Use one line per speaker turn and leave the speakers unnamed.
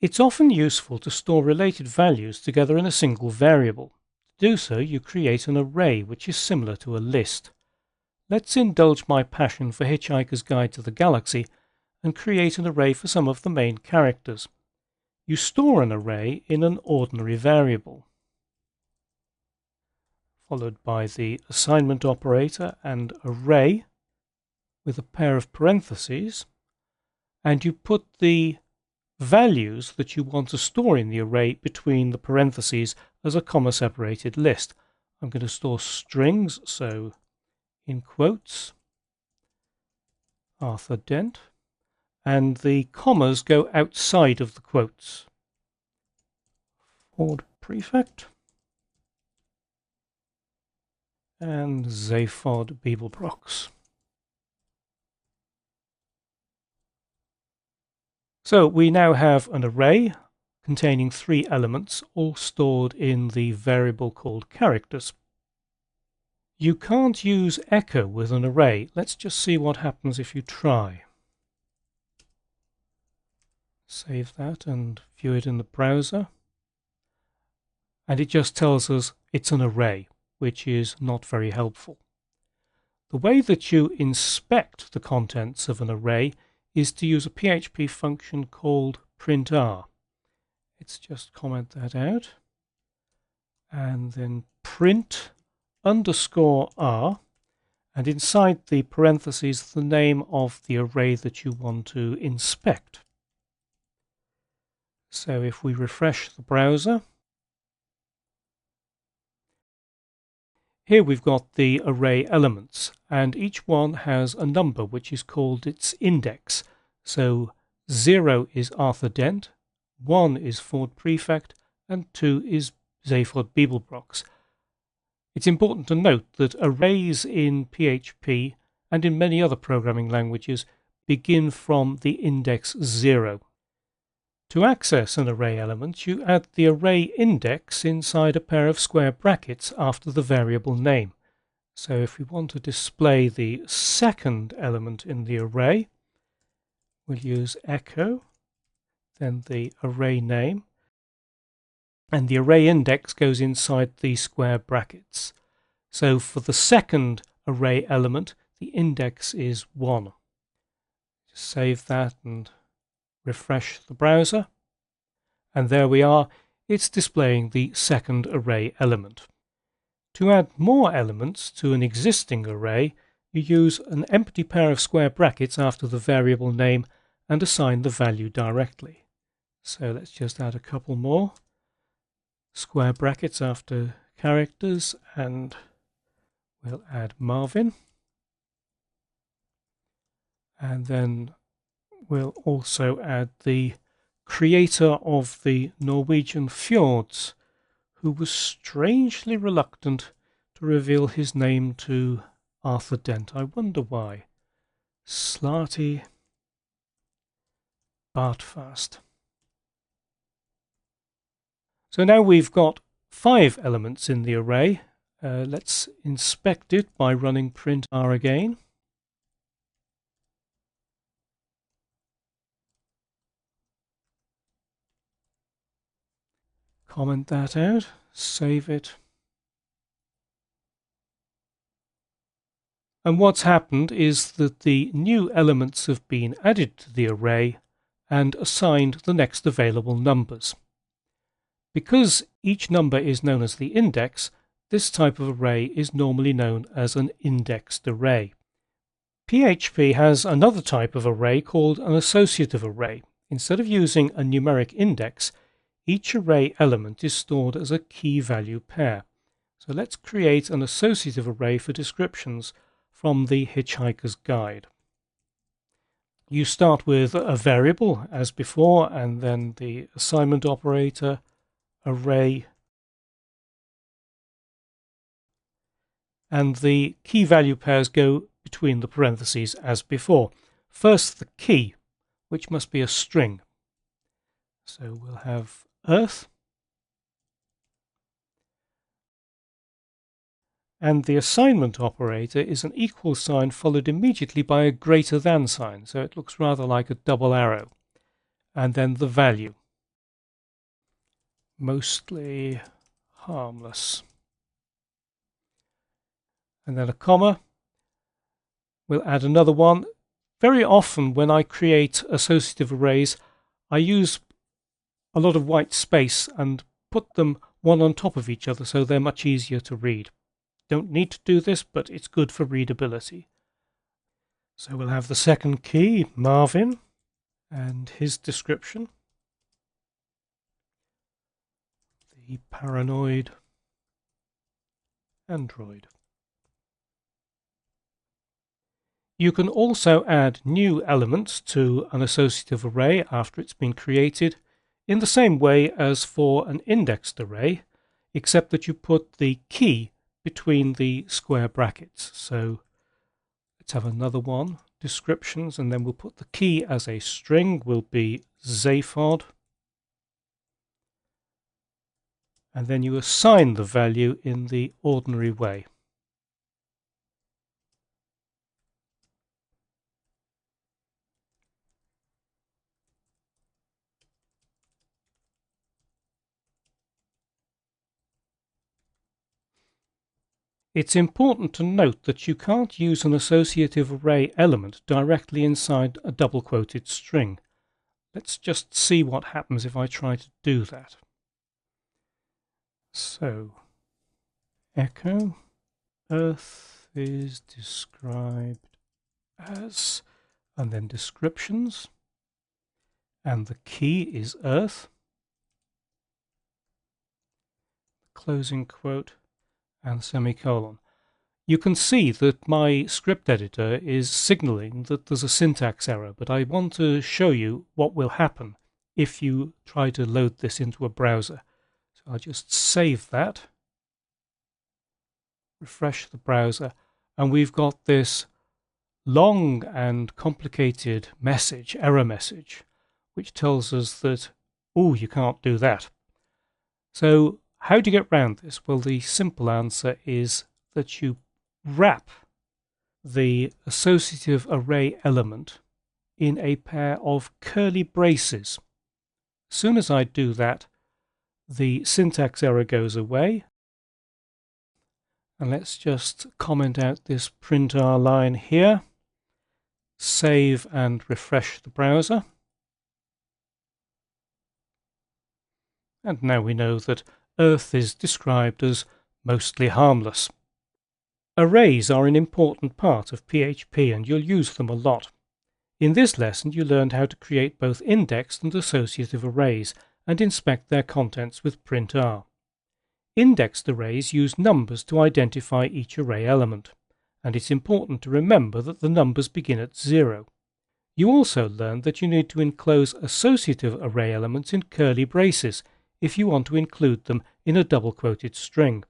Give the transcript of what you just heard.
It's often useful to store related values together in a single variable. To do so, you create an array which is similar to a list. Let's indulge my passion for Hitchhiker's Guide to the Galaxy and create an array for some of the main characters. You store an array in an ordinary variable, followed by the assignment operator and array with a pair of parentheses, and you put the values that you want to store in the array between the parentheses as a comma-separated list. I'm going to store strings, so in quotes, Arthur Dent, and the commas go outside of the quotes. Ford Prefect and Zaphod Beeblebrox. So we now have an array containing 3 elements, all stored in the variable called characters. You can't use echo with an array. Let's just see what happens if you try. Save that and view it in the browser. And it just tells us it's an array, which is not very helpful. The way that you inspect the contents of an array is to use a PHP function called printr. Let's just comment that out. And then print _r, and inside the parentheses the name of the array that you want to inspect. So if we refresh the browser, here we've got the array elements, and each one has a number which is called its index. So 0 is Arthur Dent, 1 is Ford Prefect, and 2 is Zaphod Beeblebrox. It's important to note that arrays in PHP and in many other programming languages begin from the index 0. To access an array element, you add the array index inside a pair of square brackets after the variable name. So if we want to display the second element in the array, we'll use echo, then the array name, and the array index goes inside the square brackets. So for the second array element, the index is 1. Just save that and refresh the browser, and there we are. It's displaying the second array element. To add more elements to an existing array, you use an empty pair of square brackets after the variable name and assign the value directly. So let's just add a couple more square brackets after characters, and we'll add Marvin, and then we'll also add the creator of the Norwegian fjords, who was strangely reluctant to reveal his name to Arthur Dent. I wonder why. Slarty Bartfast. So now we've got 5 elements in the array. Let's inspect it by running printr again. Comment that out, save it. And what's happened is that the new elements have been added to the array and assigned the next available numbers. Because each number is known as the index, this type of array is normally known as an indexed array. PHP has another type of array called an associative array. Instead of using a numeric index, each array element is stored as a key value pair. So let's create an associative array for descriptions from the Hitchhiker's Guide. You start with a variable as before, and then the assignment operator, array, and the key value pairs go between the parentheses as before. First the key, which must be a string. So we'll have Earth, and the assignment operator is an equal sign followed immediately by a greater than sign, so it looks rather like a double arrow, and then the value. mostly harmless. And then a comma. We'll add another one. Very often when I create associative arrays, I use a lot of white space and put them one on top of each other so they're much easier to read. Don't need to do this, but it's good for readability. So we'll have the second key, Marvin, and his description. The paranoid android. You can also add new elements to an associative array after it's been created in the same way as for an indexed array, except that you put the key between the square brackets. So let's have another one, descriptions, and then we'll put the key as a string, will be Zaphod. And then you assign the value in the ordinary way. It's important to note that you can't use an associative array element directly inside a double-quoted string. Let's just see what happens if I try to do that. So, echo Earth is described as, and then descriptions, and the key is Earth, closing quote, and semicolon. You can see that my script editor is signaling that there's a syntax error, but I want to show you what will happen if you try to load this into a browser. So I'll just save that, refresh the browser, and we've got this long and complicated message, error message, which tells us that, oh, you can't do that. So how do you get around this? Well, the simple answer is that you wrap the associative array element in a pair of curly braces. As soon as I do that, the syntax error goes away. And let's just comment out this print R line here, save and refresh the browser. And now we know that Earth is described as mostly harmless. Arrays are an important part of PHP and you'll use them a lot. In this lesson you learned how to create both indexed and associative arrays and inspect their contents with print R. Indexed arrays use numbers to identify each array element, and it's important to remember that the numbers begin at 0. You also learned that you need to enclose associative array elements in curly braces if you want to include them in a double-quoted string.